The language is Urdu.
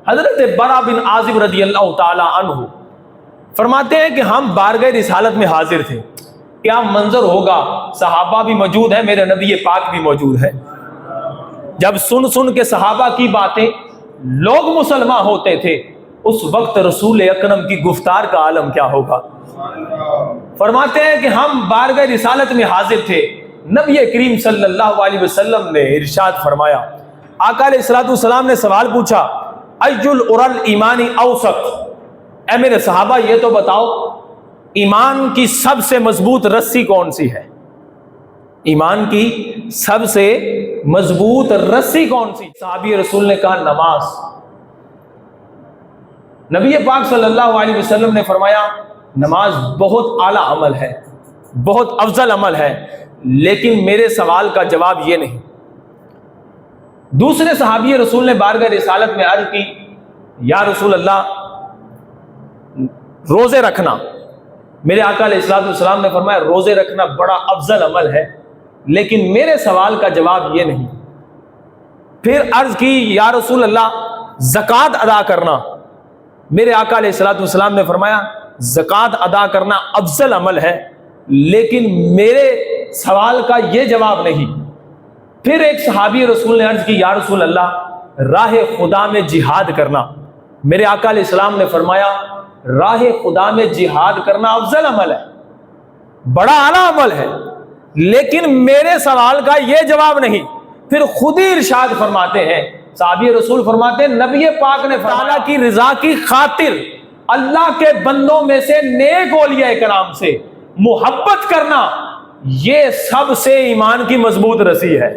حضرت برا بن عازب رضی اللہ تعالی عنہ فرماتے ہیں کہ ہم بارگاہ رسالت میں حاضر تھے. کیا منظر ہوگا، صحابہ بھی موجود ہیں، میرے نبی پاک بھی موجود ہے. جب سن کے صحابہ کی باتیں لوگ مسلمان ہوتے تھے، اس وقت رسول اکرم کی گفتار کا عالم کیا ہوگا. فرماتے ہیں کہ ہم بارگاہ رسالت میں حاضر تھے، نبی کریم صلی اللہ علیہ وسلم نے ارشاد فرمایا. آقا علیہ الصلوۃ والسلام نے سوال پوچھا، ایل ارل ایمانی اوثق، اے میرے صحابہ یہ تو بتاؤ ایمان کی سب سے مضبوط رسی کون سی ہے؟ ایمان کی سب سے مضبوط رسی کون سی؟ صحابی رسول نے کہا نماز. نبی پاک صلی اللہ علیہ وسلم نے فرمایا نماز بہت اعلیٰ عمل ہے، بہت افضل عمل ہے، لیکن میرے سوال کا جواب یہ نہیں. دوسرے صحابی رسول نے بارگاہ رسالت میں عرض کی، یا رسول اللہ روزے رکھنا. میرے آقا علیہ الصلوۃ والسلام نے فرمایا روزے رکھنا بڑا افضل عمل ہے، لیکن میرے سوال کا جواب یہ نہیں. پھر عرض کی، یا رسول اللہ زکوٰۃ ادا کرنا. میرے آقا علیہ الصلوۃ والسلام نے فرمایا زکوٰۃ ادا کرنا افضل عمل ہے، لیکن میرے سوال کا یہ جواب نہیں. پھر ایک صحابی رسول نے عرض کی، یا رسول اللہ راہ خدا میں جہاد کرنا. میرے آقا علیہ السلام نے فرمایا راہ خدا میں جہاد کرنا افضل عمل ہے، بڑا اعلیٰ عمل ہے، لیکن میرے سوال کا یہ جواب نہیں. پھر خود ہی ارشاد فرماتے ہیں، صحابی رسول فرماتے ہیں نبی پاک نے تعالیٰ کی رضا کی خاطر اللہ کے بندوں میں سے نیک اولیاء کرام سے محبت کرنا، یہ سب سے ایمان کی مضبوط رسی ہے.